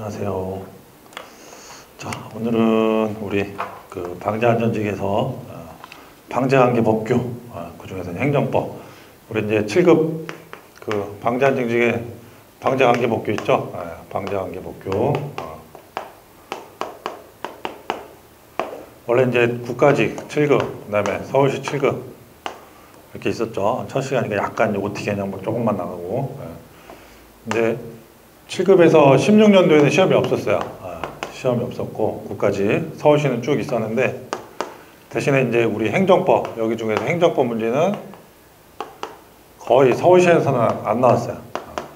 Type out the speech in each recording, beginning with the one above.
안녕하세요. 자, 오늘은 우리 그 방제안전직에서 방제관계 법규, 그 중에서 행정법, 우리 이제 7급 그 방제안전직에 방제관계 법규 있죠? 방제관계 법규. 원래 이제 국가직 7급, 그다음에 서울시 7급 이렇게 있었죠. 첫 시간이니까 약간 OT 개념 조금만 나가고. 이제 7급에서 16년도에는 시험이 없었어요. 시험이 없었고 국가직 서울시는 쭉 있었는데, 대신에 이제 우리 행정법, 여기 중에서 행정법 문제는 거의 서울시에서는 안 나왔어요.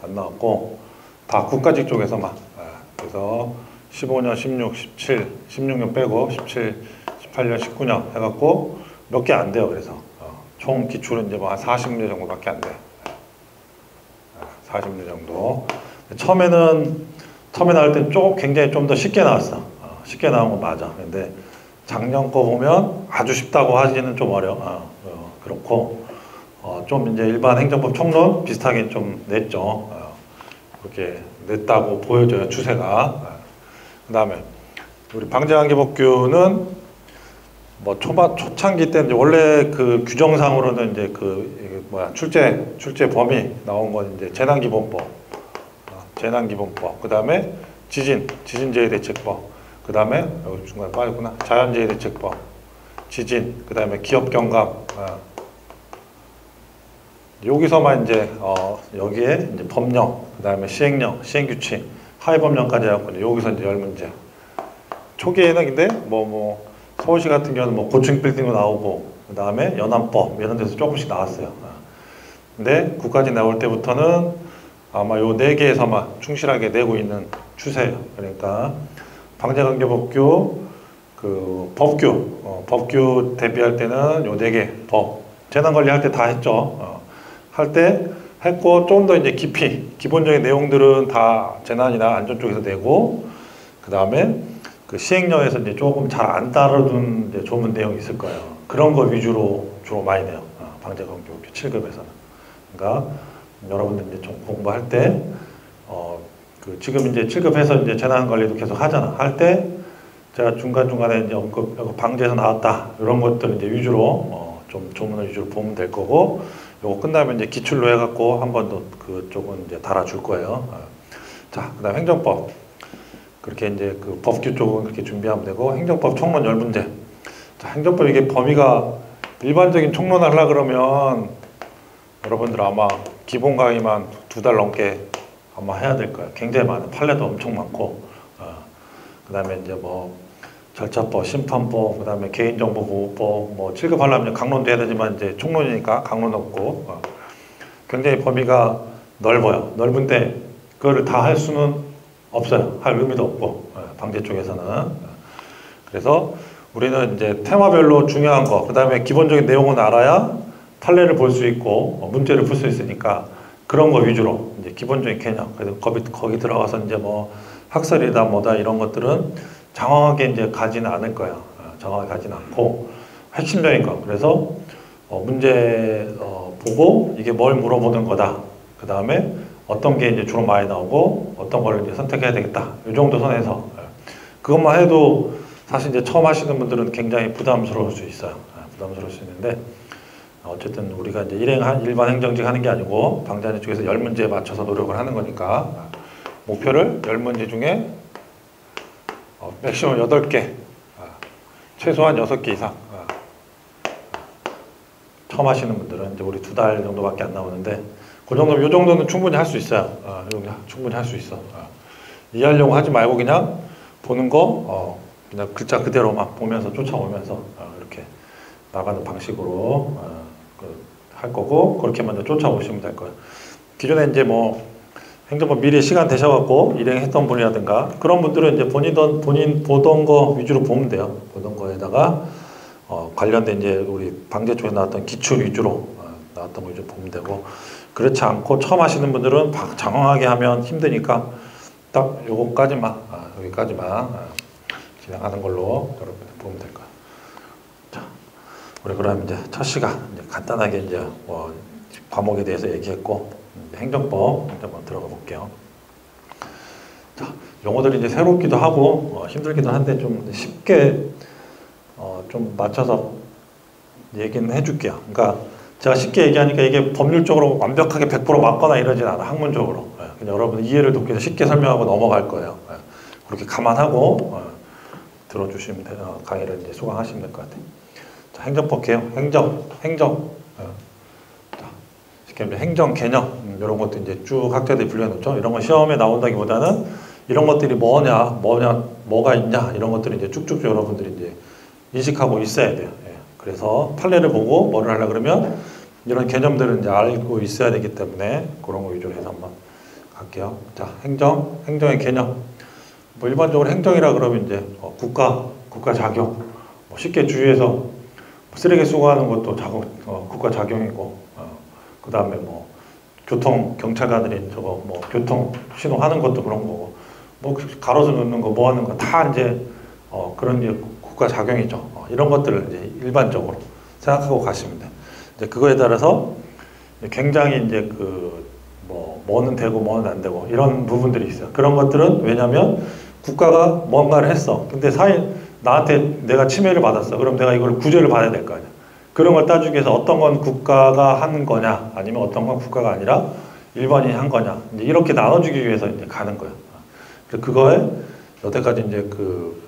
안 나왔고 다 국가직 쪽에서만. 그래서 15년, 16, 17, 16년 빼고 17, 18년, 19년 해갖고 몇 개 안 돼요. 그래서 총 기출은 이제 뭐 한 40문제 정도밖에 안 돼요. 40문제 정도. 처음에 나올 때 굉장히 좀 더 쉽게 나왔어. 쉽게 나온 건 맞아. 근데 작년 거 보면 아주 쉽다고 하기는 좀 그렇고, 좀 이제 일반 행정법 총론 비슷하게 좀 냈죠. 그렇게 냈다고 보여져요, 추세가. 그 다음에 우리 방제관계법규는 뭐 초창기 때 이제 원래 그 규정상으로는 이제 출제 범위 나온 건 이제 재난기본법, 그 다음에 지진재해대책법, 그 다음에 여기 중간에 빠졌구나, 자연재해대책법, 지진, 그 다음에 기업경감. 여기서만 이제 여기에 이제 법령, 그 다음에 시행령, 시행규칙, 하위법령까지 해갖고 여기서 이제 10문제. 초기에는 근데 서울시 같은 경우는 뭐 고층 빌딩도 나오고, 그 다음에 연안법 이런 데서 조금씩 나왔어요. 근데 국가직 나올 때부터는 아마 요 4개에서만 충실하게 내고 있는 추세예요. 그러니까 방제관계법규, 그 법규 대비할 때는 요 4개 재난관리 할 때 다 했죠. 할 때 했고, 좀 더 이제 기본적인 내용들은 다 재난이나 안전 쪽에서 내고, 그 다음에 그 시행령에서 이제 조금 잘 안 따라둔 이제 조문 내용이 있을 거예요. 그런 거 위주로 주로 많이 내요. 방제관계법규 7급에서는. 그러니까 여러분들 이제 좀 공부할 때, 지금 이제 7급해서 이제 재난관리도 계속 하잖아. 할 때, 제가 중간중간에 이제 방제에서 나왔다. 이런 것들 이제 위주로, 좀 조문을 위주로 보면 될 거고, 요거 끝나면 이제 기출로 해갖고 한 번 더 그쪽은 이제 달아줄 거예요. 자, 그 다음 행정법. 그렇게 이제 그 법규 쪽은 그렇게 준비하면 되고, 행정법 총론 10문제. 자, 행정법 이게 범위가 일반적인 총론을 하려고 그러면 여러분들 아마 기본 강의만 2달 넘게 아마 해야 될 거예요. 굉장히 많은 판례도 엄청 많고, 그 다음에 이제 뭐 절차법, 심판법, 그 다음에 개인정보보호법, 7급 하려면 강론도 해야 되지만 이제 총론이니까 강론 없고, 굉장히 범위가 넓어요. 넓은데 그거를 다 할 수는 없어요. 할 의미도 없고, 방제 쪽에서는. 그래서 우리는 이제 테마별로 중요한 거, 그 다음에 기본적인 내용은 알아야 판례를 볼 수 있고 문제를 풀 수 있으니까 그런 거 위주로 이제 기본적인 개념. 그래서 거기 들어가서 이제 뭐 학설이다 뭐다 이런 것들은 장황하게 이제 가지는 않을 거예요. 장황하게 가지는 않고 핵심적인 거. 그래서 문제 보고 이게 뭘 물어보는 거다. 그 다음에 어떤 게 이제 주로 많이 나오고 어떤 걸 이제 선택해야 되겠다. 이 정도 선에서 그것만 해도 사실 이제 처음 하시는 분들은 굉장히 부담스러울 수 있어요. 부담스러울 수 있는데. 어쨌든 우리가 이제 일반 행정직 하는 게 아니고 방제안전 쪽에서 10문제에 맞춰서 노력을 하는 거니까 목표를 10문제 중에 맥시멈 8개, 최소한 6개 이상. 처음 하시는 분들은 이제 우리 2달 정도밖에 안 나오는데 요 정도는 충분히 할 수 있어요. 충분히 할 수 있어. 이해하려고 하지 말고 그냥 보는 거 그냥 글자 그대로만 보면서 쫓아오면서 이렇게 나가는 방식으로 할 거고, 그렇게 먼저 쫓아오시면 될 거예요. 기존에 이제 뭐 행정법 미리 시간 되셔갖고 일행했던 분이라든가 그런 분들은 이제 본인 보던 거 위주로 보면 돼요. 보던 거에다가 관련된 이제 우리 방제 쪽에 나왔던 기출 위주로 나왔던 거 위주로 보면 되고, 그렇지 않고 처음 하시는 분들은 장황하게 하면 힘드니까 딱 요거까지만 여기까지만 진행하는 걸로 여러분들 보면 될 거예요. 우리 그럼 이제 첫 시간 이제 간단하게 이제 과목에 대해서 얘기했고, 행정법 들어가 볼게요. 자, 용어들이 이제 새롭기도 하고 힘들기도 한데 좀 쉽게 좀 맞춰서 얘기는 해줄게요. 그러니까 제가 쉽게 얘기하니까 이게 법률적으로 완벽하게 100% 맞거나 이러진 않아, 학문적으로. 그냥 여러분 이해를 돕기 위해서 쉽게 설명하고 넘어갈 거예요. 그렇게 감안하고 들어주시면 강의를 이제 수강하시면 될 것 같아요. 자, 행정법 개혁, 행정. 자, 쉽게 말해 행정 개념 이런 것도 이제 쭉 학자들이 분류해놓죠. 이런 건 시험에 나온다기보다는 이런 것들이 뭐가 있냐 이런 것들을 이제 쭉쭉 여러분들이 이제 인식하고 있어야 돼요. 그래서 판례를 보고 뭐를 하려 그러면 이런 개념들을 이제 알고 있어야 되기 때문에 그런 거 위주로 해서 한번 갈게요. 자, 행정의 개념. 뭐 일반적으로 행정이라 그러면 이제 국가 작용. 뭐 쉽게 주위에서 쓰레기 수거하는 것도 국가 작용이고, 그 다음에 뭐 교통 경찰관들이 저거 뭐 교통 신호하는 것도 그런 거고, 뭐 가로수 넣는 거 뭐 하는 거 다 이제 그런 게 국가 작용이죠. 이런 것들을 이제 일반적으로 생각하고 가시면 돼요. 이제 그거에 따라서 굉장히 이제 뭐는 되고 뭐는 안 되고 이런 부분들이 있어요. 그런 것들은 왜냐면 국가가 뭔가를 했어. 근데 나한테 내가 침해를 받았어. 그럼 내가 이걸 구제를 받아야 될 거 아니야. 그런 걸 따지기 위해서 어떤 건 국가가 한 거냐, 아니면 어떤 건 국가가 아니라 일반인이 한 거냐, 이제 이렇게 나눠주기 위해서 이제 가는 거예요. 그래서 그거에 여태까지 이제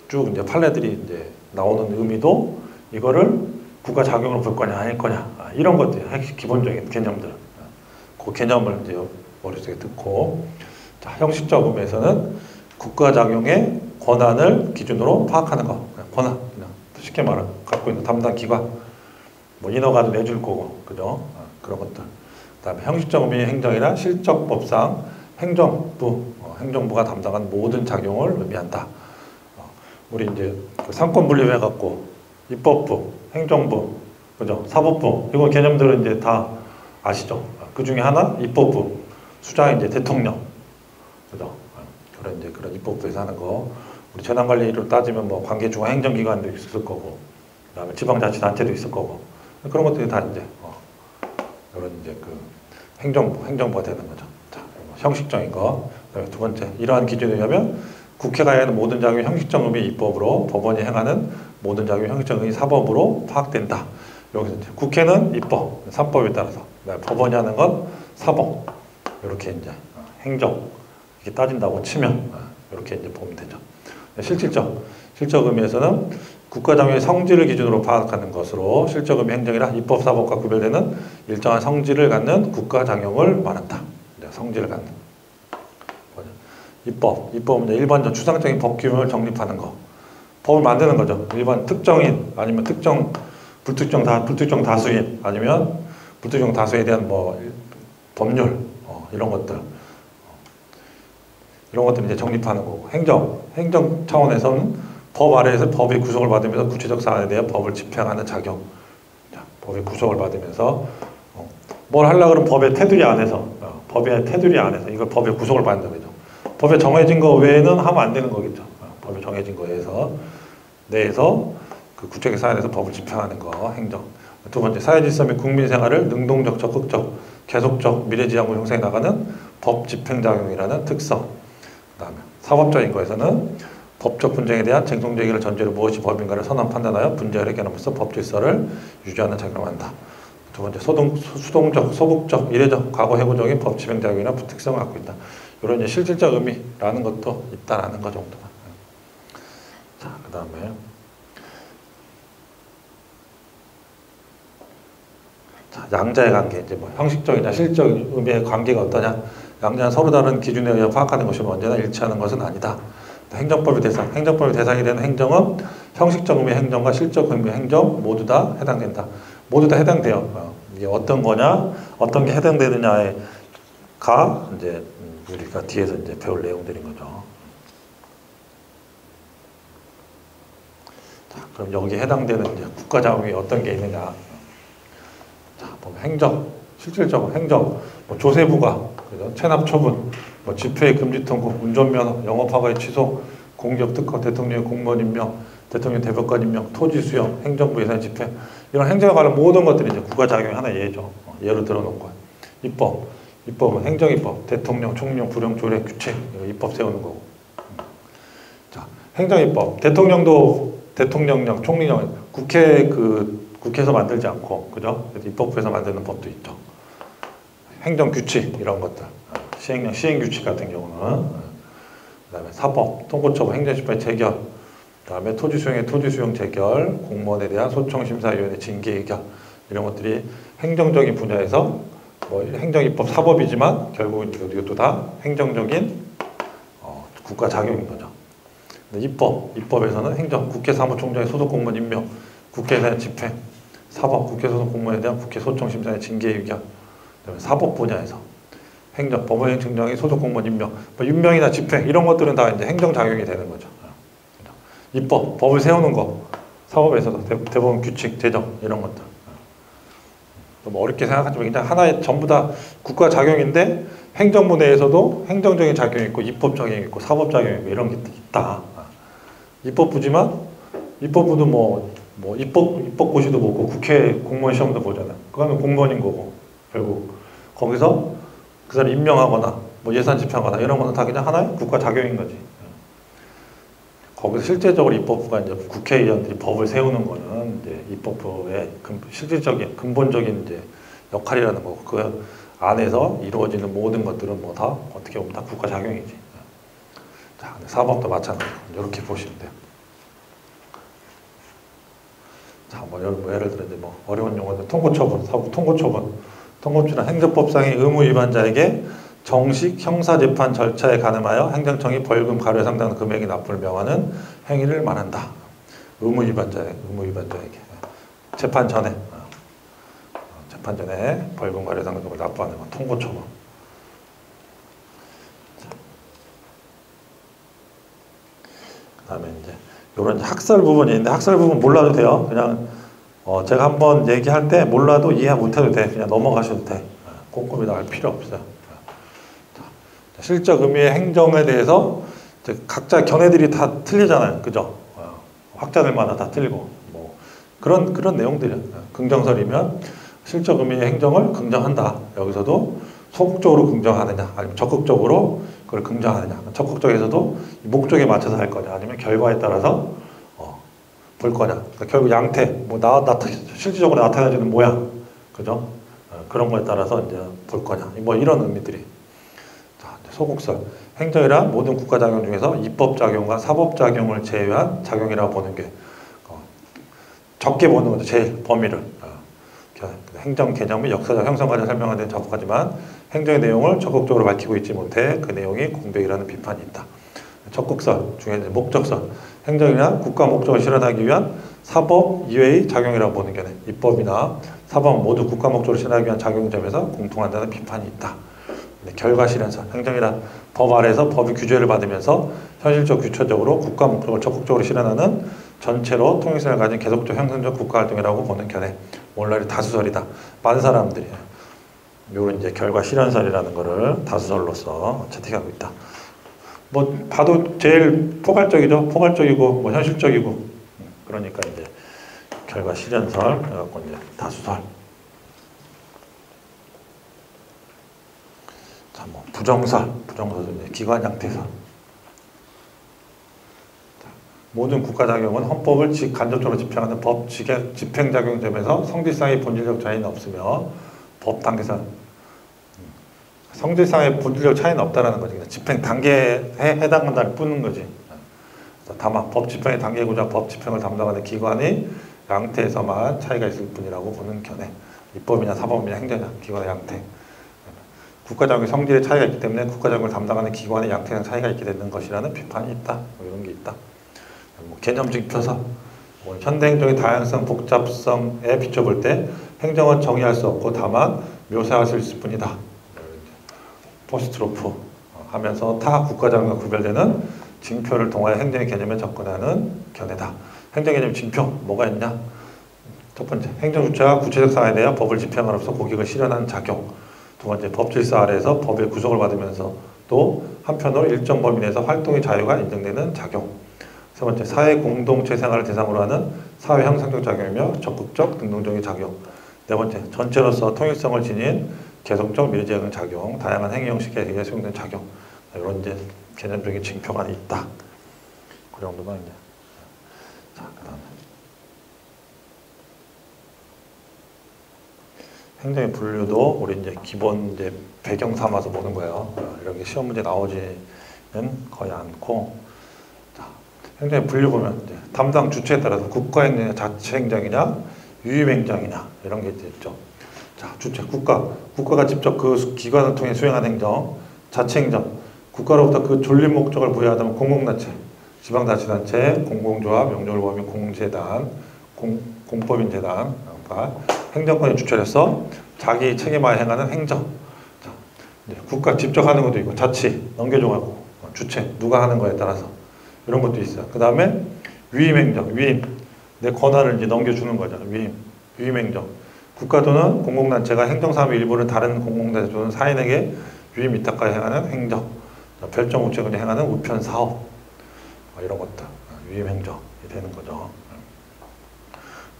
쭉 이제 판례들이 이제 나오는 의미도 이거를 국가 작용으로 볼 거냐 아닐 거냐 이런 것들 기본적인 개념들 그 개념을 이제 머릿속에 듣고 자, 형식적 의미에서는 국가 작용의 권한을 기준으로 파악하는 거 권한 그냥 쉽게 말하면 갖고 있는 담당 기관 뭐 인허가도 내줄 거고 그죠 그런 것들 그다음에 형식적 의미의 행정이란 실적 법상 행정부가 담당한 모든 작용을 의미한다. 우리 이제 상권 분립해 갖고 입법부, 행정부, 그죠? 사법부 이거 개념들은 이제 다 아시죠? 그 중에 하나 입법부, 수장이 이제 대통령, 그죠? 그런 입법부에서 하는 거. 우리 재난관리로 따지면 뭐 관계주가 행정기관도 있을 거고, 그다음에 지방자치단체도 있을 거고 그런 것들이 다 이제 이런 이제 행정부가 되는 거죠. 자, 형식적인 거. 그다음에 두 번째 이러한 기준에 의하면 국회가 해야 하는 모든 작용이 형식적 의미의 입법으로 법원이 행하는 모든 작용이 형식적 의미의 사법으로 파악된다. 여기서 이제 국회는 입법, 사법에 따라서 법원이 하는 건 사법 이렇게 이제 행정 이렇게 따진다고 치면 이렇게 이제 보면 되죠. 실적 의미에서는 국가 작용의 성질을 기준으로 파악하는 것으로 실적 의미 행정이라 입법 사법과 구별되는 일정한 성질을 갖는 국가 작용을 말한다. 성질을 갖는 입법은 일반적 추상적인 법 규범을 정립하는 거. 법을 만드는 거죠. 일반 특정인 아니면 불특정 다수인 아니면 불특정 다수에 대한 뭐 법률 이런 것들 이제 정립하는 거고 행정 차원에서는 법 아래에서 법의 구속을 받으면서 구체적 사안에 대해 법을 집행하는 작용. 자, 법의 구속을 받으면서 뭘 하려고 그러면 법의 테두리 안에서 이걸 법의 구속을 받는 거죠. 법에 정해진 거 외에는 하면 안 되는 거겠죠. 법에 정해진 거에서 내에서 그 구체적 사안에서 법을 집행하는 거 행정. 두 번째 사회질서 및 국민 생활을 능동적, 적극적, 계속적, 미래지향으로 형성해 나가는 법 집행작용이라는 특성. 그다음에 사법적인 거에서는 법적 분쟁에 대한 쟁송 제기를 전제로 무엇이 법인가를 선언 판단하여 분쟁을 해결함으로써 법 질서를 유지하는 작용을 한다. 두 번째 수동적, 소극적, 이례적, 과거 해고적인 법 집행작용이나 특성을 갖고 있다. 이런 이제 실질적 의미라는 것도 있다라는 거 정도만. 자, 그 다음에 양자의 관계 이제 뭐 형식적이나 실적 의미의 관계가 어떠냐? 양자는 서로 다른 기준에 의해 파악하는 것이 언제나 일치하는 것은 아니다. 행정법의 대상이 되는 행정은 형식적 의미의 행정과 실적 의미의 행정 모두 다 해당된다. 모두 다 해당돼요. 이게 어떤 거냐, 어떤 게 해당되느냐가 이제 우리가 뒤에서 이제 배울 내용들인 거죠. 자, 그럼 여기에 해당되는 이제 국가 작용이 어떤 게 있느냐. 자, 보면 실질적으로 행정, 뭐 조세부가 그죠? 체납 처분, 뭐 집회 금지 통고, 운전면허, 영업허가의 취소, 공기업 특허, 대통령의 공무원 임명, 대통령 대법관 임명, 토지 수용, 행정부 예산 집행 이런 행정에 관한 모든 것들이 이제 국가 작용의 하나의 예죠. 예를 들어놓고 입법은 행정입법, 대통령, 총령, 부령, 조례, 규칙 이거 입법 세우는 거고 행정입법, 대통령도 대통령령, 총리령, 국회에서 만들지 않고, 그죠? 입법부에서 만드는 법도 있죠. 행정규칙 이런 것들, 시행령, 시행규칙 같은 경우는, 그다음에 사법, 통고처분, 행정심판 재결, 그다음에 토지수용의 토지수용 재결, 공무원에 대한 소청심사위원회 징계의결 이런 것들이 행정적인 분야에서 뭐 행정입법 사법이지만 결국은 이것도 다 행정적인 국가 자격인 거죠. 입법에서는 행정, 국회 사무총장의 소속 공무원 임명, 국회에 대한 집행, 사법, 국회 소속 공무원에 대한 국회 소청심사의 징계의결, 사법 분야에서 행정, 법원행정장의 소속 공무원 임명, 뭐 임명이나 집행 이런 것들은 다 이제 행정 작용이 되는 거죠. 입법, 법을 세우는 거, 사법에서도 대법원 규칙, 제정 이런 것들. 너무 어렵게 생각하지만 그냥 하나의 전부 다 국가 작용인데 행정부 내에서도 행정적인 작용이 있고 입법 작용이 있고 사법 작용이 있고 이런 게 있다. 입법부지만 입법부도 뭐 입법고시도 보고 국회 공무원 시험도 보잖아요. 그거는 공무원인 거고 결국 거기서 그 사람 임명하거나 뭐 예산 집행하거나 이런 거는 다 그냥 하나의 국가 작용인 거지. 거기서 실제적으로 입법부가 이제 국회의원들이 법을 세우는 거는 이제 입법부의 실질적인 근본적인 이제 역할이라는 거고 그 안에서 이루어지는 모든 것들은 뭐 다 어떻게 보면 다 국가 작용이지. 자, 사법도 마찬가지로 이렇게 보시면 돼요. 자, 뭐 예를 들어 이제 뭐 어려운 용어는 통고처분, 사고 통고처분, 통고처분 행정법상의 의무 위반자에게 정식 형사재판 절차에 가늠하여 행정청이 벌금 과료에 상당한 금액의 납부를 명하는 행위를 말한다. 의무 위반자에게 재판 전에 벌금 과료에 상당한 금액을 납부하는 건 통고처분. 그다음에 이제 이런 학설 부분이 있는데 학설 부분 몰라도 돼요. 그냥 제가 한번 얘기할 때 몰라도 이해 못해도 돼. 그냥 넘어가셔도 돼. 꼼꼼히 나갈 필요 없어요. 실적 의미의 행정에 대해서 각자 견해들이 다 틀리잖아요. 그죠? 학자들마다 다 틀리고 뭐 그런 내용들이에요. 긍정설이면 실적 의미의 행정을 긍정한다. 여기서도 소극적으로 긍정하느냐 아니면 적극적으로 그걸 긍정하느냐. 적극적에서도 목적에 맞춰서 할 거냐 아니면 결과에 따라서 볼 거냐. 그러니까 결국 양태, 뭐 실질적으로 나타나지는 모양, 그죠? 그런 거에 따라서 이제 볼 거냐. 뭐 이런 의미들이. 소극설, 행정이란 모든 국가작용 중에서 입법작용과 사법작용을 제외한 작용이라고 보는 게 적게 보는 거죠. 제일 범위를. 행정 개념의 역사적 형성까지 설명하는 데는 적극하지만 행정의 내용을 적극적으로 밝히고 있지 못해 그 내용이 공백이라는 비판이 있다. 적극설 중에 이제 목적설, 행정이란 국가 목적을 실현하기 위한 사법 이외의 작용이라고 보는 게 입법이나 사법은 모두 국가 목적을 실현하기 위한 작용점에서 공통한다는 비판이 있다. 결과 실현설, 행정이란 법 아래에서 법의 규제를 받으면서 현실적 규칙적으로 국가 목적을 적극적으로 실현하는 전체로 통일성을 가진 계속적 형성적 국가 활동이라고 보는 견해. 오늘날의 다수설이다. 많은 사람들이 요런 이제 결과 실현설이라는 거를 다수설로서 채택하고 있다. 뭐 봐도 제일 포괄적이죠. 포괄적이고 뭐 현실적이고 그러니까 이제 결과 실현설 그래갖고 이제 다수설. 뭐 부정설은 기관 양태설. 모든 국가작용은 헌법을 간접적으로 집행하는 법 집행작용점에서 성질상의 본질적 차이는 없으며 법 단계상 성질상의 본질적 차이는 없다라는 거지. 집행 단계에 해당한다를 뿌는 거지. 다만 법 집행의 단계고자 법 집행을 담당하는 기관의 양태에서만 차이가 있을 뿐이라고 보는 견해. 입법이냐 사법이냐 행정이냐 기관의 양태. 국가작용의 성질의 차이가 있기 때문에 국가작용을 담당하는 기관의 양태상 차이가 있게 되는 것이라는 비판이 있다. 뭐 이런 게 있다. 뭐 개념적 표서, 뭐 현대행정의 다양성, 복잡성에 비춰볼 때 행정은 정의할 수 없고 다만 묘사할 수 있을 뿐이다. 포스트로프 하면서 타 국가작용과 구별되는 징표를 통하여 행정의 개념에 접근하는 견해다. 행정개념 징표 뭐가 있냐? 첫 번째, 행정주체가 구체적 사안에 대한 법을 집행함으로써 고객을 실현하는 작용. 두 번째, 법질서 아래에서 법의 구속을 받으면서 또 한편으로 일정 범위 내에서 활동의 자유가 인정되는 작용. 세 번째, 사회 공동체 생활을 대상으로 하는 사회 형성적 작용이며 적극적 능동적인 작용. 네 번째, 전체로서 통일성을 지닌 계속적 미래지향 작용, 다양한 행위 형식에 의해 수용된 작용. 이런 이제 개념적인 징표가 있다. 그 정도가 이제. 자, 그다음에 행정의 분류도 우리 이제 기본 이제 배경 삼아서 보는 거예요. 이렇게 시험 문제 나오지는 거의 않고. 자, 행정의 분류 보면 이제 담당 주체에 따라서 국가행정이냐, 자치행정이냐, 유임행정이냐 이런 게 있죠. 자, 주체 국가가 직접 그 기관을 통해 수행하는 행정, 자치행정, 국가로부터 그 존립 목적을 부여하다면 공공단체, 지방자치단체, 공공조합, 명절법인 공재단, 공법인재단, 그러니까 행정권의 주체로서 자기 책임하에 행하는 행정. 자, 이제 국가 직접 하는 것도 있고, 자치 넘겨줘가고 주체 누가 하는 거에 따라서 이런 것도 있어요. 그 다음에 위임행정, 위임 내 권한을 이제 넘겨주는 거잖아요. 위임행정. 국가 또는 공공단체가 행정사업의 일부를 다른 공공단체 또는 사인에게 유임 위탁하여 행하는 행정. 자, 별정 우체국이 행하는 우편사업. 이런 것들 위임행정이 되는 거죠.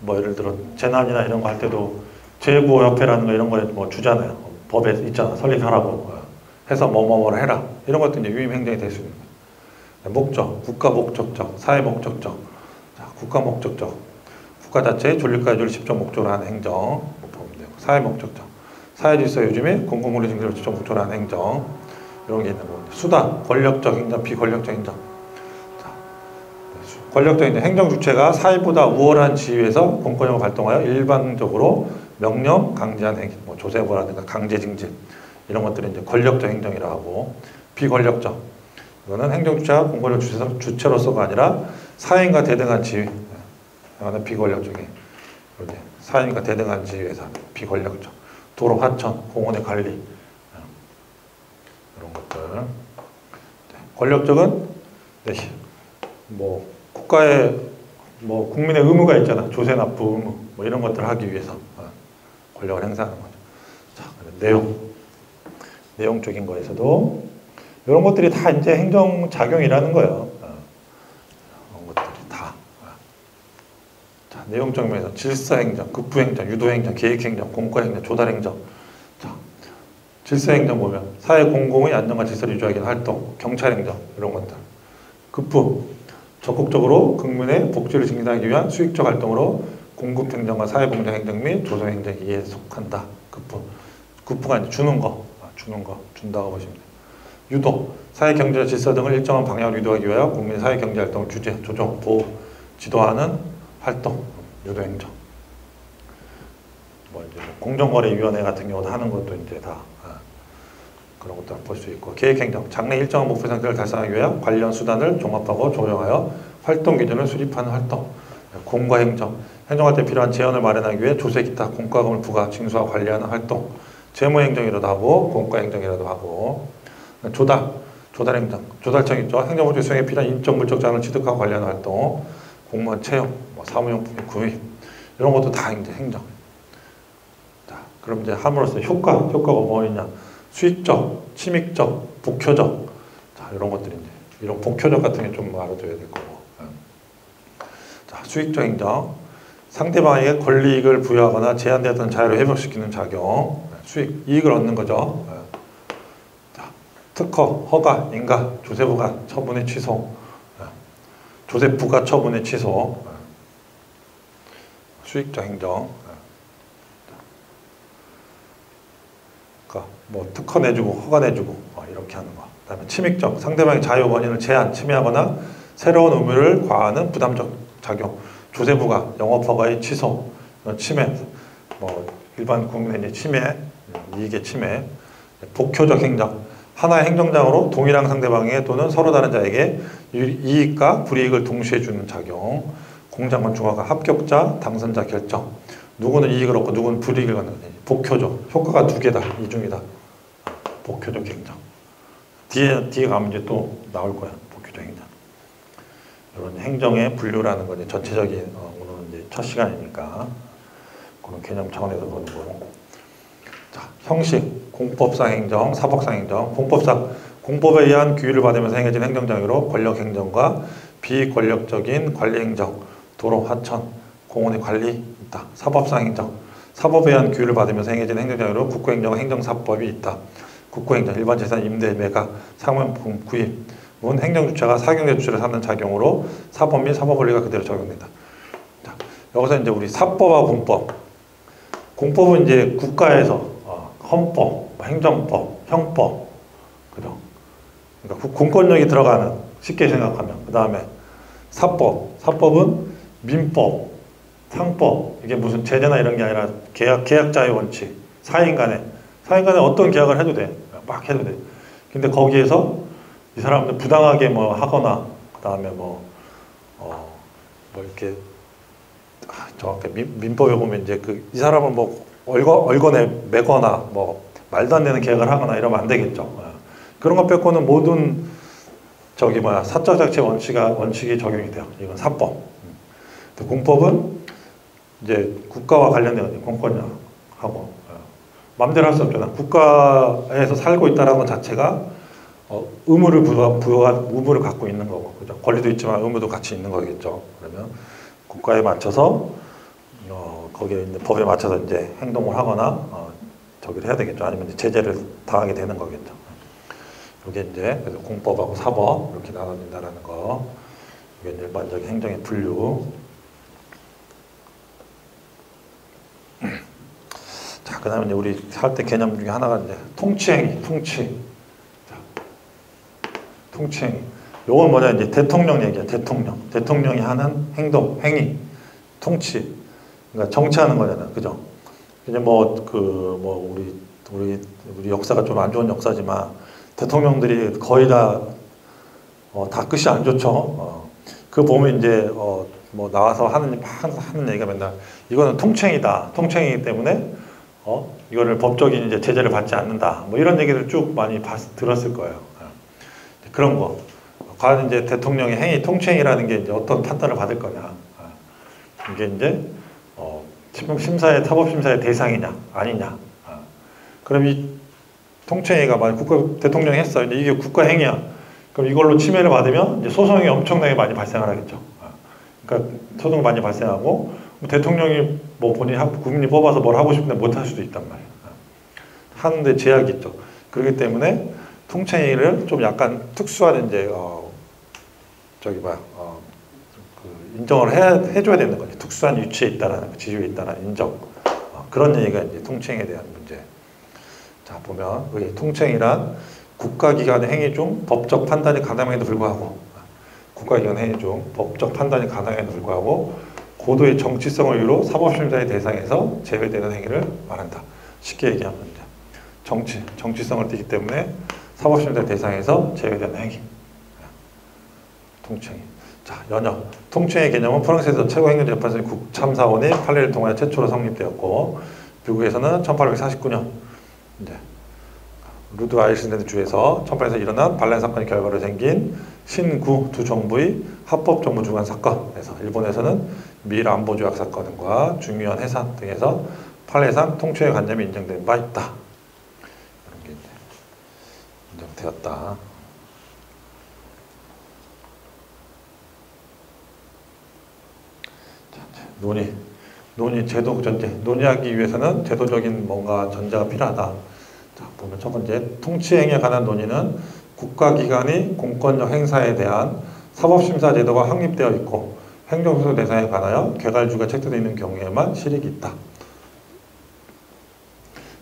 뭐 예를 들어 재난이나 이런 거 할 때도 재구호협회라는 거 이런 거에 뭐 주잖아요. 법에 있잖아. 설립하라고 해서 뭐뭐뭐를 해라. 이런 것도 이제 위임행정이 될 수 있는 거예요. 목적, 국가 목적적, 사회 목적적. 자, 국가 목적적. 국가 자체의 존립과 유지를 직접 목적으로 하는 행정. 보면 되고. 사회 목적적. 사회 질서 유지에 공공권리 증진을 직접 목적으로 하는 행정. 이런 게 있는 겁니다. 수단, 권력적 행정, 비권력적 행정. 자, 권력적 행정, 행정 주체가 사회보다 우월한 지위에서 공권력을 발동하여 일방적으로 명령, 강제한 행위, 뭐 조세보라든가 강제 징진 이런 것들이 이제 권력적 행정이라고 하고, 비권력적 이거는 행정 주체가 공권력 주체로서가 아니라 사회인과 대등한 지위, 이거는 비권력적인 사회인과 대등한 지위에서 비권력적, 도로, 하천, 공원의 관리 이런 것들. 권력적은 뭐 국가의 뭐 국민의 의무가 있잖아. 조세 납부 의무 뭐 이런 것들을 하기 위해서 권력을 행사하는 거죠. 자, 내용적인 거에서도 이런 것들이 다 이제 행정 작용이라는 거예요. 이런 것들이 다. 자, 내용적인 면에서 질서행정, 급부행정, 유도행정, 계획행정, 공과행정, 조달행정. 자, 질서행정 보면 사회 공공의 안정과 질서를 유지하기 위한 활동, 경찰행정 이런 것들. 급부, 적극적으로 국민의 복지를 증진하기 위한 수익적 활동으로 공급행정과 사회공정행정 및 조성행정에 속한다. 급부가 이제 주는 거, 준다고 보시면 돼요. 유도, 사회 경제 질서 등을 일정한 방향으로 유도하기 위하여 국민 사회 경제 활동을 규제, 조정, 보호, 지도하는 활동, 유도행정. 뭐 이제 공정거래위원회 같은 경우도 하는 것도 이제 다 그런 것도 볼 수 있고, 계획행정, 장래 일정한 목표 상태를 달성하기 위하여 관련 수단을 종합하고 조정하여 활동 기준을 수립하는 활동. 공과행정, 행정할 때 필요한 재원을 마련하기 위해 조세 기타 공과금을 부과, 징수하고 관리하는 활동. 재무행정이라도 하고 공과행정이라도 하고. 조달행정, 조달청 있죠. 행정복지 수행에 필요한 인적 물적 자원을 취득하고 관리하는 활동. 공무원 채용, 뭐 사무용품의 구입 이런 것도 다 이제 행정. 자, 그럼 이제 함으로써 효과가 뭐있냐? 수익적, 침익적, 복효적. 자, 이런 것들이 이제 이런 복효적 같은 게 좀 알아둬야 될 거고. 자, 수익적 행정. 상대방에게 권리익을 부여하거나 제한되었던 자유를 회복시키는 작용. 수익, 이익을 얻는 거죠. 자, 특허, 허가, 인가, 조세부가 처분의 취소. 조세부가 처분의 취소. 수익적 행정. 그러니까 뭐 특허 내주고 허가 내주고 이렇게 하는 거. 그다음에 침익적, 상대방의 자유 권한을 제한, 침해하거나 새로운 의무를 과하는 부담적 작용. 조세부가 영업허가의 취소, 침해, 뭐 일반 국민의 이제 침해, 이익의 침해. 복효적 행정, 하나의 행정장으로 동일한 상대방에게 또는 서로 다른 자에게 이익과 불이익을 동시에 주는 작용. 공장권 중화가 합격자, 당선자 결정. 누구는 이익을 얻고 누구는 불이익을 받는 거지. 복효적, 효과가 두 개다, 이중이다. 복효적 행정. 뒤에 가면 이제 또 나올 거야. 복효적 행정. 이런 행정의 분류라는 건 전체적인 오늘은 이제 첫 시간이니까 그런 개념 차원에서 보는 거고. 자, 형식, 공법상 행정, 사법상 행정. 공법에 의한 규율을 받으면서 행해진 행정장애로 권력행정과 비권력적인 관리행정, 도로, 하천, 공원의 관리 있다. 사법상 행정, 사법에 의한 규율을 받으면서 행해진 행정장애로 국고행정과 행정사법이 있다. 국고행정, 일반 재산 임대, 매각, 사무용품 구입, 문 행정주체가 사경제 주체를 삼는 작용으로 사법 및 사법원리가 그대로 적용된다. 자, 여기서 이제 우리 사법하고 공법. 공법은 이제 국가에서 헌법, 행정법, 형법, 그죠? 그러니까 공권력이 들어가는, 쉽게 생각하면. 그 다음에 사법은 민법, 상법, 이게 무슨 제재나 이런 게 아니라 계약자의 원칙, 사인 간에 어떤 계약을 해도 돼. 막 해도 돼. 근데 거기에서 이 사람들 부당하게 뭐 하거나, 그 다음에 뭐 이렇게, 정확히 민법에 보면 이제 이 사람을 뭐 얼거내 매거나 뭐 말도 안 되는 계약을 하거나 이러면 안 되겠죠. 그런 것 빼고는 모든 사적 자치 원칙이 적용이 돼요. 이건 사법. 공법은 이제 국가와 관련된 거죠. 공권력하고 마음대로 할 수 없잖아. 국가에서 살고 있다는 것 자체가 의무를 갖고 있는 거고, 그죠? 권리도 있지만 의무도 같이 있는 거겠죠. 그러면 국가에 맞춰서 거기에 이제 법에 맞춰서 이제 행동을 하거나 저기를 해야 되겠죠. 아니면 이제 제재를 당하게 되는 거겠죠. 이게 이제 그래서 공법하고 사법 이렇게 나눠진다라는 거. 이게 일반적인 행정의 분류. 자, 그다음에 이제 우리 할 때 개념 중에 하나가 이제 통치행위, 통치. 자, 통치행위. 요건 뭐냐, 이제 대통령 얘기야. 대통령이 하는 행동, 행위, 통치. 그러니까 정치하는 거잖아, 그죠? 이제 우리 역사가 좀 안 좋은 역사지만 대통령들이 거의 다 끝이 안 좋죠. 그 보면 이제 뭐 나와서 하는 얘기가 맨날 이거는 통치행위다. 통치행위이기 때문에 이거를 법적인 이제 제재를 받지 않는다. 뭐 이런 얘기를 쭉 많이 들었을 거예요. 그런 거. 과연 이제 대통령의 행위, 통치행위라는 게 이제 어떤 판단을 받을 거냐. 이게 이제 사법심사의 대상이냐, 아니냐. 그럼 이 통치행위가 만약 대통령이 했어. 이제 이게 국가행위야. 그럼 이걸로 침해를 받으면 이제 소송이 엄청나게 많이 발생을 하겠죠. 그러니까 소송 많이 발생하고, 대통령이 뭐 국민이 뽑아서 뭘 하고 싶은데 못 할 수도 있단 말이에요. 하는데 제약이 있죠. 그렇기 때문에 통치행위를 좀 약간 특수한 이제 인정을 해줘야 되는 거죠. 특수한 위치에 있다라는, 지위에 있다라는 인정. 그런 얘기가 이제 통치행위에 대한 문제. 자, 보면 여기 통치행위란 국가기관의 행위 중 법적 판단이 가능함에도 불구하고, 고도의 정치성을 이유로 사법심사의 대상에서 제외되는 행위를 말한다. 쉽게 얘기하면 이제 정치성을 띠기 때문에 사법심사의 대상에서 제외되는 행위. 통치행위. 자, 연역. 통치행위 개념은 프랑스에서 최고행정재판소의 국참사원이 판례를 통하여 최초로 성립되었고, 미국에서는 1849년 이제 루드 아일랜드 주에서 1800년에 일어난 반란 사건의 결과로 생긴 신구 두 정부의 합법 정부 주관 사건에서, 일본에서는 미일 안보 조약 사건과 중요한 해산 등에서 판례상 통치의 관념이 인정된 바 있다. 이런 게 이제 인정되었다. 논의 제도 전제. 논의하기 위해서는 제도적인 뭔가 전제가 필요하다. 자, 보면 첫 번째, 통치행위에 관한 논의는 국가기관이 공권력 행사에 대한 사법심사 제도가 확립되어 있고 행정소송 대상에 관하여 개괄주가 책정되어 있는 경우에만 실익이 있다.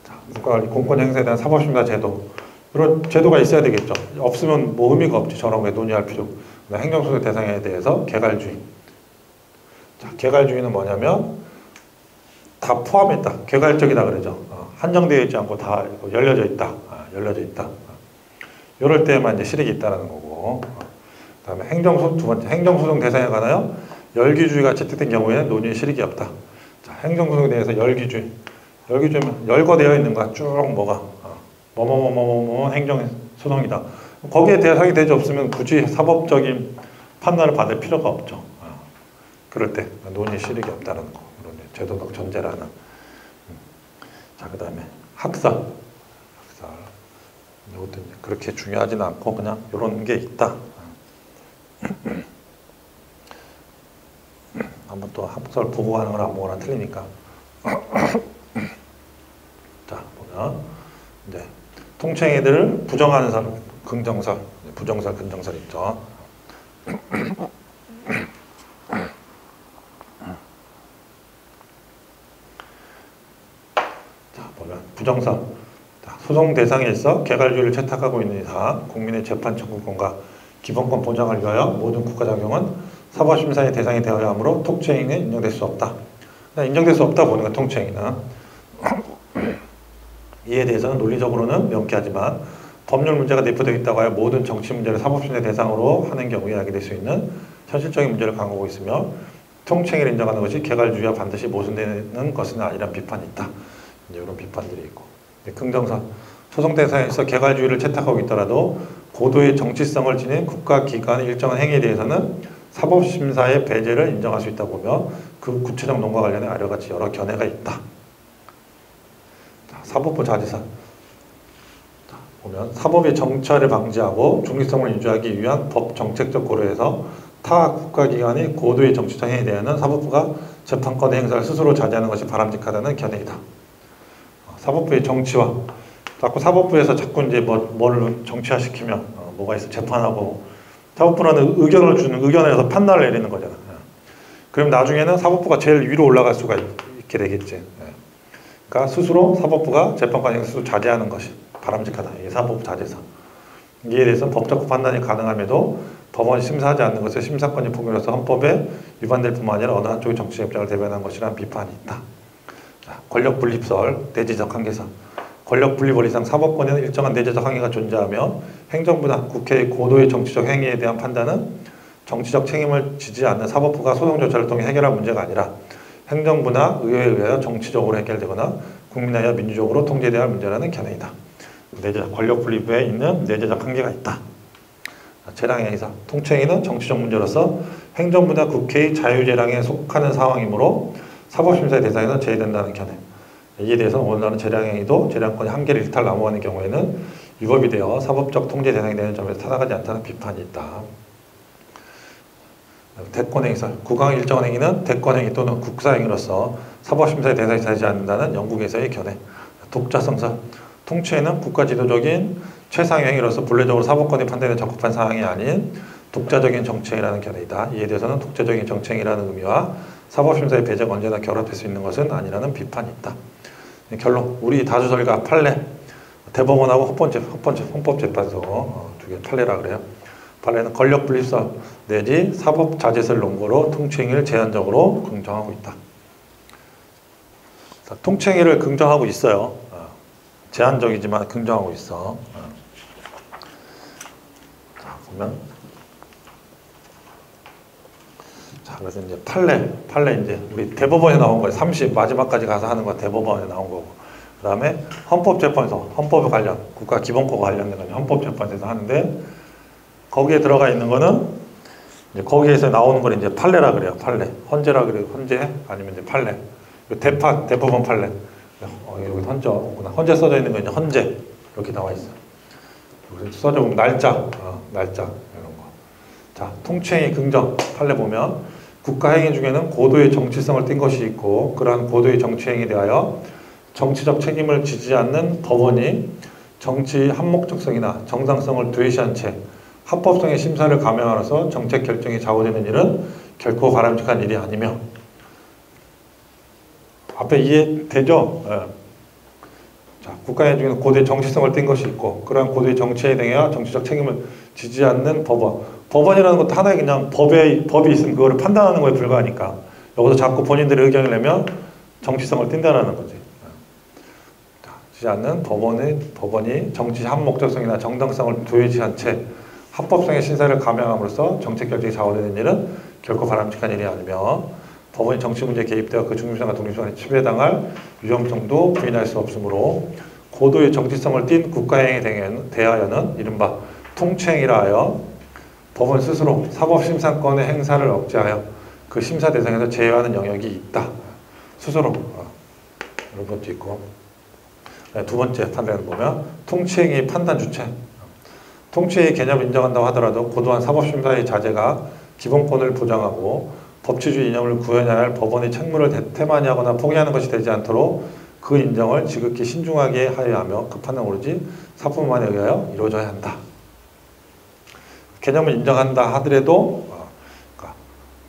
자, 공권 행사에 대한 사법심사 제도. 이런 제도가 있어야 되겠죠. 없으면 뭐 의미가 없지. 저런 게 논의할 필요. 행정소송 대상에 대해서 개괄주의. 자, 개괄주의는 뭐냐면 다 포함했다. 개괄적이다 그러죠. 한정되어 있지 않고 다 열려져 있다. 이럴 때만 이제 실익이 있다는 거고. 그다음에 두 번째, 행정소송 대상에 관하여 열기주의가 채택된 경우에는 논의의 실익이 없다. 자, 행정소송에 대해서 열기주의면 열거되어 있는 거야. 쭉 뭐가 뭐뭐뭐뭐뭐 행정소송이다. 거기에 대상이 되지 없으면 굳이 사법적인 판단을 받을 필요가 없죠. 그럴 때 논의 실익이 없다는 거. 이런 제도적 전제라는. 자, 그 다음에 학살. 이것도 그렇게 중요하지는 않고 그냥 이런 게 있다. 한번 또 학살 보고 하는 거랑 안 보고랑 틀리니까. 자, 보면 이제 통치행위들을 부정하는 사람, 긍정설. 부정설, 긍정설 있죠. 자, 보면 부정설. 소송 대상에 있어 개괄주의를 채택하고 있는 이상 국민의 재판 청구권과 기본권 보장을 위하여 모든 국가작용은 사법심사의 대상이 되어야 하므로 통치행위는 인정될 수 없다. 인정될 수 없다 보는 거 통치행위는. 이에 대해서는 논리적으로는 명쾌하지만 법률 문제가 내포되어 있다고 하여 모든 정치 문제를 사법심사의 대상으로 하는 경우에 야기될 수 있는 현실적인 문제를 강구하고 있으며 통치행위를 인정하는 것이 개괄주의와 반드시 모순되는 것은 아니란 비판이 있다. 이제 이런 비판들이 있고. 긍정선. 소송 대상에서 개괄주의를 채택하고 있더라도 고도의 정치성을 지닌 국가기관의 일정한 행위에 대해서는 사법심사의 배제를 인정할 수 있다고 보며 그 구체적 논과 관련해 아래와 같이 여러 견해가 있다. 사법부 자제사. 보면 사법의 정치화를 방지하고 중립성을 유지하기 위한 법 정책적 고려에서 타 국가기관이 고도의 정치적 행위에 대해서는 사법부가 재판권의 행사를 스스로 자제하는 것이 바람직하다는 견해이다. 사법부의 정치화. 자꾸 사법부에서 자꾸 이제 뭘 정치화시키면 뭐가 있어 재판하고 사법부는 의견을 주는 의견에서 판단을 내리는 거잖아. 그럼 나중에는 사법부가 제일 위로 올라갈 수가 있게 되겠지. 그러니까 스스로 사법부가 재판관 행사 스스로 자제하는 것이 바람직하다. 이게 사법부 자제사. 이에 대해서 법적 판단이 가능함에도 법원이 심사하지 않는 것에 심사권이 포기로서 헌법에 위반될 뿐만 아니라 어느 한쪽의 정치적 입장을 대변한 것이라는 비판이 있다. 권력 분립설, 내재적 한계사. 권력 분립을 이상 사법권에는 일정한 내재적 한계가 존재하며 행정부나 국회의 고도의 정치적 행위에 대한 판단은 정치적 책임을 지지 않는 사법부가 소송 절차를 통해 해결할 문제가 아니라 행정부나 의회에 의하여 정치적으로 해결되거나 국민에 의하여 민주적으로 통제되어야 할 문제라는 견해이다. 내재적 권력 분립에 있는 내재적 한계가 있다. 재량행위사. 통치행위는 정치적 문제로서 행정부나 국회의 자유재량에 속하는 상황이므로 사법심사의 대상에서 제외된다는 견해. 이에 대해서는 원하는 재량행위도 재량권의 한계를 일탈 넘어가는 경우에는 위법이 되어 사법적 통제 대상이 되는 점에서 타당하지 않다는 비판이 있다. 대권행위설. 국왕의 일정한 행위는 대권행위 또는 국사행위로서 사법심사의 대상이 되지 않는다는 영국에서의 견해. 독자성설. 통치에는 국가지도적인 최상위 행위로서 본래적으로 사법권이 판단에 적합한 사항이 아닌 독자적인 정치행위라는 견해이다. 이에 대해서는 독자적인 정치행위라는 의미와 사법심사의 배제가 언제나 결합될 수 있는 것은 아니라는 비판이 있다. 결론. 우리 다수설과 판례. 대법원하고 헌법재판소 두 개 판례라 그래요. 판례는 권력 분립설 내지 사법 자제설 논거로 통치행위를 제한적으로 긍정하고 있다. 통치행위를 긍정하고 있어요. 제한적이지만 긍정하고 있어. 자, 보면. 자, 그래서 이제 판례 이제 우리 대법원에 나온 거예요. 30 마지막까지 가서 하는 거 대법원에 나온 거고. 그 다음에 헌법재판소, 헌법 관련, 국가기본권과 관련된 거 헌법재판소에서 하는데 거기에 들어가 있는 거는 이제 거기에서 나오는 걸 이제 판례라 그래요. 판례. 헌재라 그래요. 헌재 아니면 이제 판례. 대법원 판례. 여기 헌재 없구나. 헌재 써져 있는 거 이제 헌재 이렇게 나와 있어. 여기 써져 보면 날짜, 날짜 이런 거. 자, 통치행위 긍정 판례 보면 국가행위 중에는 고도의 정치성을 띈 것이 있고 그러한 고도의 정치행위에 대하여 정치적 책임을 지지 않는 법원이 정치 한목적성이나 정당성을 도외시한 채 합법성의 심사를 감행함으로써 정책 결정이 좌우되는 일은 결코 바람직한 일이 아니며. 앞에 이해되죠? 예. 자, 국가행위 중에는 고도의 정치성을 띈 것이 있고 그러한 고도의 정치에 대하여 정치적 책임을 지지 않는 법원. 법원이라는 것도 하나의 그냥 법이 있으면 그거를 판단하는 거에 불과하니까 여기서 자꾸 본인들의 의견을 내면 정치성을 띈다는 거지. 자, 지지 않는 법원이 정치 한목적성이나 정당성을 도외시한 채 합법성의 신사를 감행함으로써 정책 결정이 좌우되는 일은 결코 바람직한 일이 아니며 법원이 정치 문제에 개입되어 그 중립성과 독립성에 침해당할 위험성도 부인할 수 없으므로 고도의 정치성을 띤 국가행위에 대하여는 이른바 통치행위라 하여 법원 스스로 사법심사권의 행사를 억제하여 그 심사 대상에서 제외하는 영역이 있다. 스스로 이런 것도 있고. 두 번째 판례를 보면 통치행위 판단 주체. 통치의 개념을 인정한다고 하더라도 고도한 사법심사의 자제가 기본권을 보장하고 법치주의 이념을 구현해야 할 법원의 책무를 태만히 하거나 포기하는 것이 되지 않도록 그 인정을 지극히 신중하게 하여야 하며 그 판단 오로지 사법만에 의하여 이루어져야 한다. 개념을 인정한다 하더라도 그러니까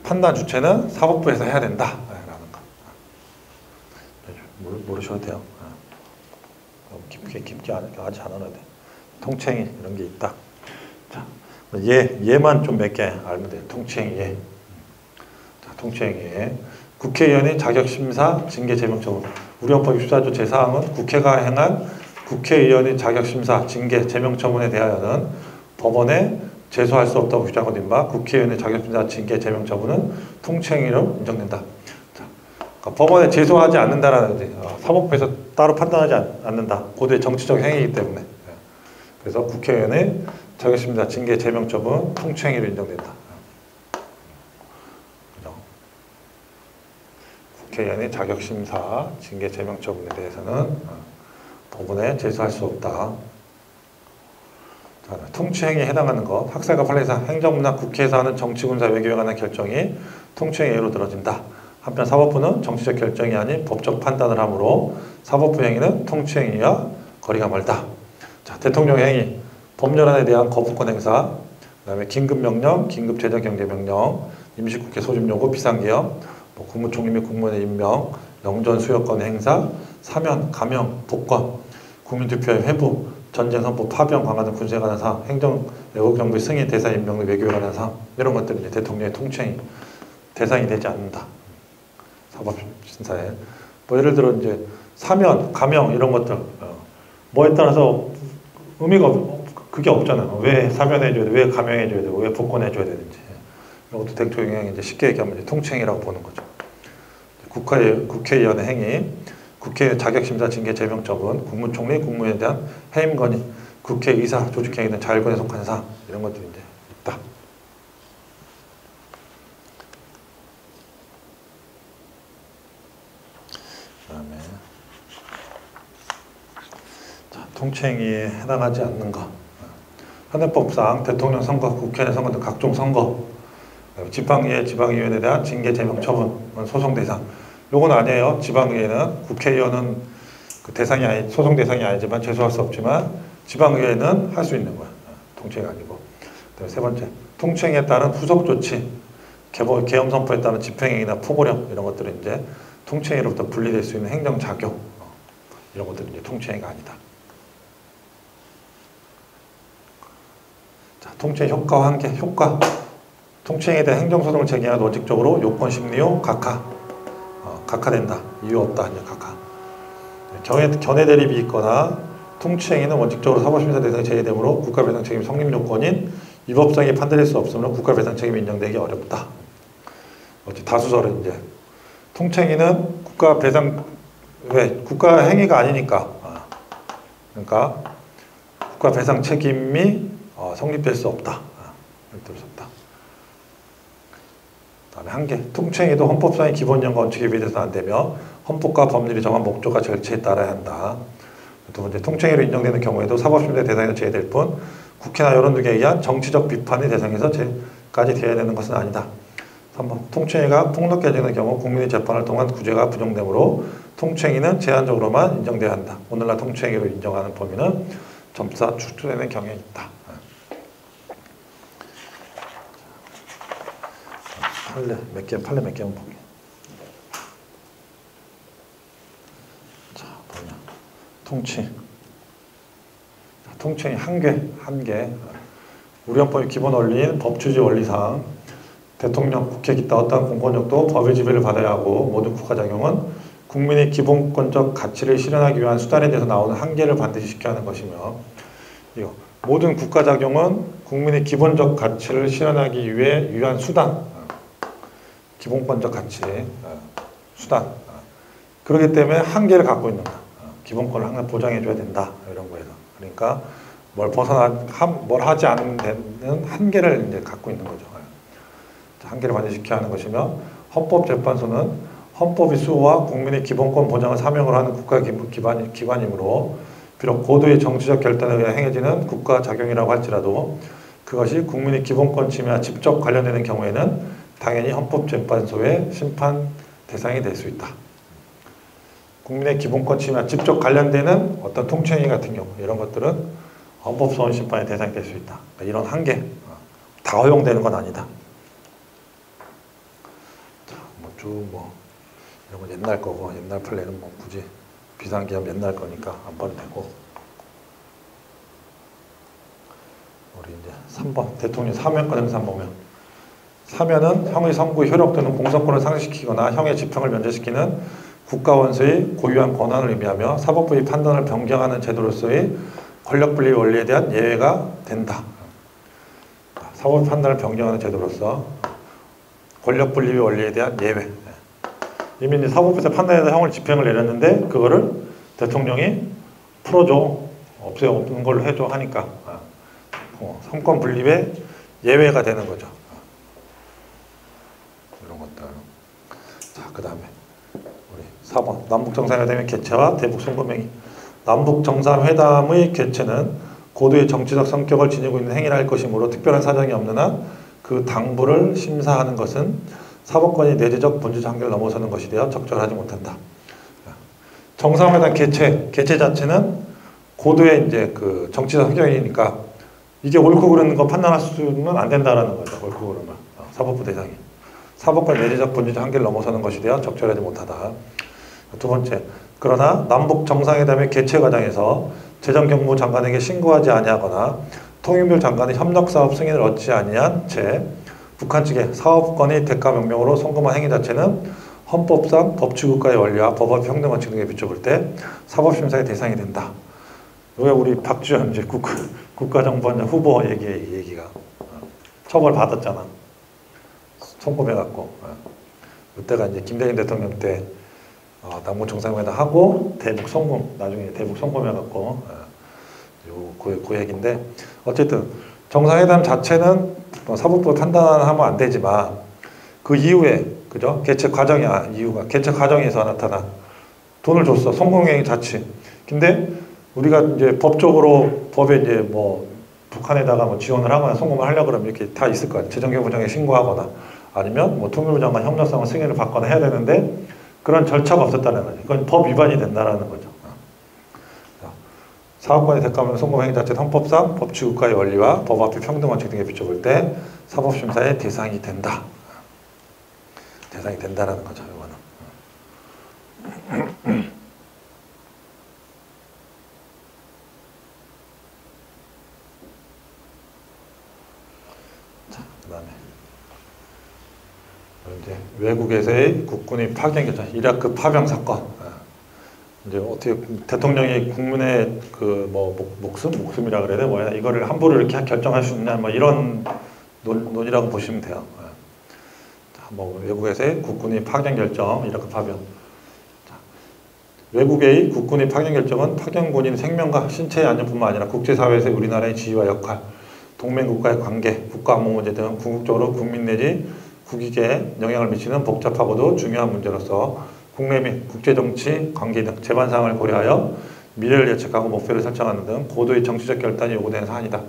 판단 주체는 사법부에서 해야 된다 라는 거. 모르셔도 돼요. 너무 깊게 하지 않아도 돼. 통칭 이런 게 있다. 자, 얘만 좀 몇 개 알면 돼요. 통칭 예. 자, 통칭 예. 국회의원의 자격심사, 징계, 제명처분. 우리 헌법 64조 제4항은 국회가 행한 국회의원의 자격심사, 징계, 제명처분에 대하여는 법원에 제소할 수 없다고 규정하는 바 국회의원의 자격심사, 징계, 제명처분은 통칭으로 인정된다. 자, 그러니까 법원에 제소하지 않는다라는 사법부에서 따로 판단하지 않는다. 고도의 정치적 행위이기 때문에. 그래서 국회의원의 자격심사, 징계, 제명처분 통칭으로 인정된다. 국회의원의 자격심사, 징계, 제명처분에 대해서는 법원에 제소할 수 없다. 자, 통치행위에 해당하는 것, 학살과 판례상, 행정부나 국회에서 하는 정치군사 외교에 관한 결정이 통치행위로 들어진다. 한편 사법부는 정치적 결정이 아닌 법적 판단을 하므로 사법부 행위는 통치행위와 거리가 멀다. 자, 대통령 행위, 법률안에 대한 거부권 행사, 그 다음에 긴급명령, 긴급재정경제명령, 임시국회 소집요구, 비상개혁, 국무총리 및 국무원의 임명, 영전 수여권 행사, 사면, 감형, 복권, 국민투표의 회부, 전쟁선포, 파병, 강화 등 군수에 관한 사항, 행정, 외국정부의 승인, 대사 임명 및 외교에 관한 사항, 이런 것들은 이제 대통령의 통칭이 대상이 되지 않는다. 사법심사에. 뭐 예를 들어 이제 사면, 감형 이런 것들 뭐에 따라서 의미가 그게 없잖아요. 왜 사면해줘야 돼? 왜 감형해줘야 돼? 왜 복권해줘야 되는지. 이것도 대통령이 이제 쉽게 얘기하면 이제 통칭이라고 보는 거죠. 국회의원의 행위, 국회 자격심사, 징계, 제명처분, 국무총리, 국무회의에 대한 해임 건의, 국회의사, 조직행위 등 자율권에 속한 사항 이런 것들이 이제 있다. 그다음에 자, 통칭에 해당하지 않는 것. 헌법상 대통령 선거, 국회의원 선거 등 각종 선거, 지방의회, 지방의원에 대한 징계, 제명, 처분, 소송 대상. 요건 아니에요. 지방의회는 국회의원은 그 대상이 소송 대상이 아니지만 제소할 수 없지만 지방의회는 할 수 있는 거야. 통칭이 아니고. 세 번째, 통칭에 따른 후속 조치, 계엄 선포에 따른 집행행위나 포고령 이런 것들은 이제 통칭으로부터 분리될 수 있는 행정 작용 이런 것들은 이제 통칭행위가 아니다. 자, 통칭 효과와 한계. 효과. 통칭에 대한 행정소송을 제기하는 원칙적으로 요건 심리요 각하된다. 이유 없다. 이제 각하. 견해 대립이 있거나 통치행위는 원칙적으로 사법심사 대상이 제외되므로 국가배상 책임 성립 요건인 위법성이 판단될 수 없으므로 국가배상 책임이 인정되기 어렵다. 다수설은 이제 통치행위는 국가배상 국가 행위가 아니니까 그러니까 국가배상 책임이 성립될 수 없다. 될수 없다. 다음에 한계. 통칭행위도 헌법상의 기본령과 원칙에 위배돼서는 안 되며 헌법과 법률이 정한 목적과 절차에 따라야 한다. 두 번째, 통칭행위로 인정되는 경우에도 사법심사 대상에서 제외될 뿐 국회나 여론 등에 의한 정치적 비판의 대상에서 제까지 되어야 되는 것은 아니다. 3번, 통칭행위가 폭넓게 되는 경우 국민의 재판을 통한 구제가 부정되므로 통칭행위는 제한적으로만 인정돼야 한다. 오늘날 통칭행위로 인정하는 범위는 점차 축소되는 경향이 있다. 판례 몇 개만 볼게요. 자, 뭐냐. 통칭의 한계. 우리 헌법의 기본 원리인 법주지 원리상 대통령, 국회 기타 어떠한 공권력도 법의 지배를 받아야 하고 모든 국가작용은 국민의 기본권적 가치를 실현하기 위한 수단에 대해서 나오는 한계를 반드시 지켜야 하는 것이며 이거 모든 국가작용은 국민의 기본적 가치를 실현하기 위해 유한 수단 기본권적 가치, 수단. 그렇기 때문에 한계를 갖고 있는 거야. 기본권을 항상 보장해줘야 된다. 이런 거에서. 그러니까 뭘 하지 않는 데는 한계를 이제 갖고 있는 거죠. 한계를 반드시 지켜야 하는 것이며 헌법재판소는 헌법의 수호와 국민의 기본권 보장을 사명으로 하는 국가 기관이므로 비록 고도의 정치적 결단에 의해 행해지는 국가작용이라고 할지라도 그것이 국민의 기본권 침해와 직접 관련되는 경우에는 당연히 헌법재판소의 심판 대상이 될 수 있다. 국민의 기본권 침해와 직접 관련되는 어떤 통칭행위 같은 경우 이런 것들은 헌법소원 심판의 대상이 될 수 있다. 이런 한계 다 허용되는 건 아니다. 뭐 이런 건 옛날 거고, 옛날 판례는 뭐 굳이 비상기업 옛날 거니까 안 봐도 되고. 우리 이제 3번 대통령 사면권 행사 보면, 사면은 형의 선고 효력 또는 공소권을 상실시키거나 형의 집행을 면제시키는 국가원수의 고유한 권한을 의미하며 사법부의 판단을 변경하는 제도로서의 권력분리 원리에 대한 예외가 된다. 사법 판단을 변경하는 제도로서 권력분리 원리에 대한 예외. 이미 이제 사법부에서 판단해서 형을 집행을 내렸는데 그거를 대통령이 풀어줘, 없애는 걸로 해줘 하니까 삼권 분립의 예외가 되는 거죠. 이런 것들. 자, 그 다음에 우리 4번 남북정상회담의 개최와 대북송금행위. 남북정상회담의 개최는 고도의 정치적 성격을 지니고 있는 행위를 할 것이므로 특별한 사정이 없는 한 그 당부를 심사하는 것은 사법권이 내재적 본질적 한계를 넘어서는 것이 되어 적절하지 못한다. 정상회담 개최 자체는 고도의 이제 그 정치적 성격이니까 이게 옳고 그르는 거 판단할 수는 안 된다라는 거죠. 옳고 그르면 사법부 대상이 사법권 내재적 본질적 한계를 넘어서는 것이 되어 적절하지 못하다. 두 번째, 그러나 남북 정상회담의 개최 과정에서 재정경무 장관에게 신고하지 아니하거나 통일부 장관의 협력사업 승인을 얻지 아니한 채 북한 측에 사업권의 대가 명령으로 송금한 행위 자체는 헌법상 법치국가의 원리와 법원 평등 원칙 등에 비춰볼 때 사법심사의 대상이 된다. 왜 우리 박주현 이제 국가정보원장 후보 얘기가 처벌 받았잖아. 송금해갖고. 그때가 이제 김대중 대통령 때 남북 정상회담 하고 대북 송금, 나중에 대북 송금해갖고 그 얘기인데, 어쨌든 정상회담 자체는 사법부가 판단하면 안 되지만 그 이후에, 그죠? 개최 과정이 이유가 개최 과정에서 나타난 돈을 줬어. 송금행위 자체. 근데 우리가 이제 법적으로 법에 이제 뭐 북한에다가 뭐 지원을 하거나 송금을 하려고 그러면 이렇게 다 있을 거야. 재정경부장에 신고하거나 아니면 뭐 통일부 장관 협력상을 승인을 받거나 해야 되는데 그런 절차가 없었다는 거죠. 이건 법 위반이 된다라는 거죠. 사업권의 대가면 송금 행위 자체는 헌법상 법치국가의 원리와 법 앞의 평등 원칙 등에 비춰볼 때 사법심사의 대상이 된다. 대상이 된다라는 거죠. 이거는. 자, 그다음에 이제 외국에서의 국군의 파견 결정, 이라크 파병 사건. 이제 어떻게 대통령이 국민의 그 뭐 목숨이라 그래야 돼 뭐야 이거를 함부로 이렇게 결정할 수 있냐 뭐 이런 논의라고 보시면 돼요. 자, 뭐 외국에서의 국군의 파견 결정, 이라크 파병. 자, 외국의 국군의 파견 결정은 파견군인 생명과 신체의 안전뿐만 아니라 국제사회에서의 우리나라의 지위와 역할, 동맹국가의 관계, 국가안보 문제 등 궁극적으로 국민 내지 국익에 영향을 미치는 복잡하고도 중요한 문제로서 국내 및 국제정치 관계 등 재반상을 고려하여 미래를 예측하고 목표를 설정하는 등 고도의 정치적 결단이 요구되는 사안이다.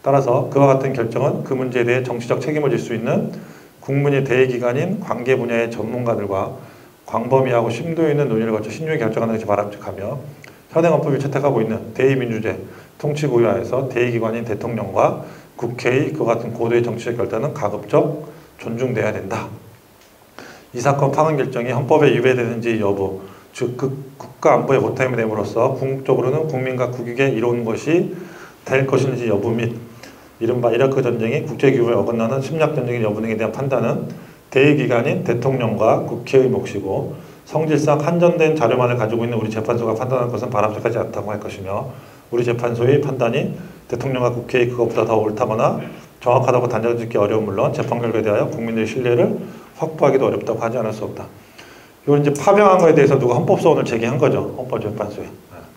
따라서 그와 같은 결정은 그 문제에 대해 정치적 책임을 질 수 있는 국민의 대의기관인 관계 분야의 전문가들과 광범위하고 심도 있는 논의를 거쳐 신중히 결정하는 것이 바람직하며 현행헌법이 채택하고 있는 대의민주제 통치고유하에서 대의기관인 대통령과 국회의 그와 같은 고도의 정치적 결단은 가급적 존중돼야 된다. 이 사건 파견 결정이 헌법에 위배되는지 여부, 즉 국가 안보에 보탬이 됨으로써 궁극적으로는 국민과 국익에 이로운 것이 될 것인지 여부 및 이른바 이라크 전쟁이 국제규범에 어긋나는 침략 전쟁의 여부 등에 대한 판단은 대의기관인 대통령과 국회의 몫이고 성질상 한정된 자료만을 가지고 있는 우리 재판소가 판단할 것은 바람직하지 않다고 할 것이며 우리 재판소의 판단이 대통령과 국회의 그것보다 더 옳다거나 정확하다고 단정짓기 어려운 물론 재판 결과에 대하여 국민들의 신뢰를 확보하기도 어렵다고 하지 않을 수 없다. 이건 이제 파병한 거에 대해서 누가 헌법소원을 제기한 거죠. 헌법재판소에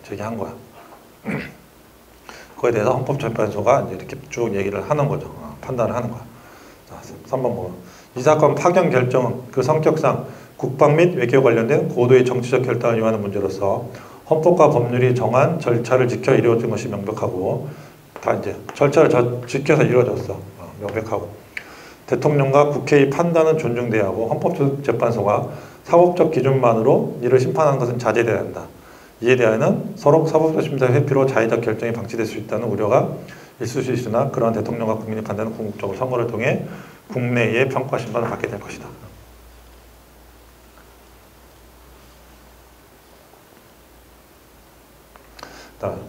제기한 거야. 그거에 대해서 헌법재판소가 이제 이렇게 쭉 얘기를 하는 거죠. 판단을 하는 거야. 자, 3번 보면 이 사건 파견 결정은 그 성격상 국방 및 외교 관련된 고도의 정치적 결단을 요하는 문제로서 헌법과 법률이 정한 절차를 지켜 이루어진 것이 명백하고 다 이제 절차를 지켜서 이루어졌어. 명백하고 대통령과 국회의 판단은 존중돼야 하고 헌법재판소가 사법적 기준만으로 이를 심판하는 것은 자제돼야 한다. 이에 대하여는 서로 사법적 심사의 회피로 자의적 결정이 방치될 수 있다는 우려가 있을 수 있으나 그러한 대통령과 국민의 판단은 궁극적으로 선거를 통해 국내의 평가 심판을 받게 될 것이다.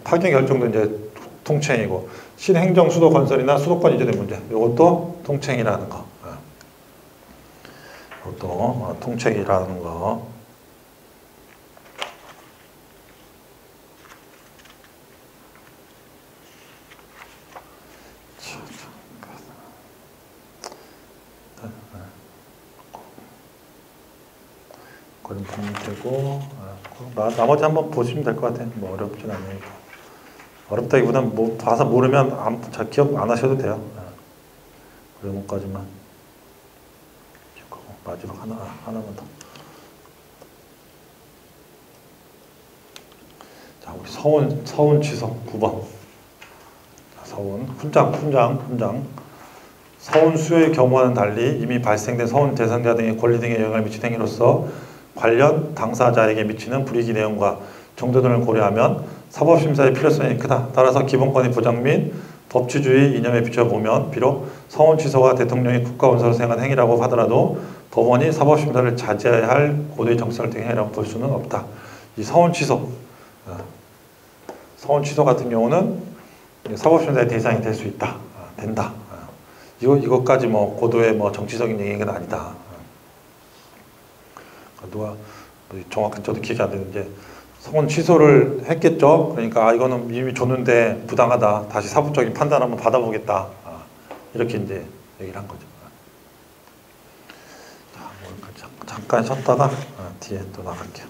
파견 결정도 이제 통칭이고 신행정 수도 건설이나 수도권 이전의 문제 이것도 통칭이라는 거. 이것도 통칭이라는 거. 그건 보면 되고 나머지 한번 보시면 될 것 같아요. 뭐 어렵진 않으니까. 어렵다기보다는 뭐 봐서 모르면 잘 기억 안 하셔도 돼요. 그런 것까지만. 마지막 하나만 더. 자, 우리 서운 취소 9번. 서운 훈장. 서운 수요의 경우와는 달리 이미 발생된 서운 대상자 등의 권리 등에 영향을 미친 행위로서 관련 당사자에게 미치는 불이익 내용과 정도 등을 고려하면 사법심사의 필요성이 크다. 따라서 기본권의 보장 및 법치주의 이념에 비춰보면 비록 서운 취소가 대통령이 국가원수로 수행한 행위라고 하더라도 법원이 사법심사를 자제해야 할 고도의 정치성을 띈 행위라고 볼 수는 없다. 이 서운 취소 같은 경우는 사법심사의 대상이 될 수 있다. 된다. 이것까지 뭐 고도의 뭐 정치적인 얘기는 아니다. 누가 정확히 저도 기억이 안 되는데 서운 취소를 했겠죠. 그러니까 이거는 이미 줬는데 부당하다. 다시 사법적인 판단 한번 받아보겠다. 이렇게 이제 얘기를 한 거죠. 자, 잠깐 쉬었다가 뒤에 또 나갈게요.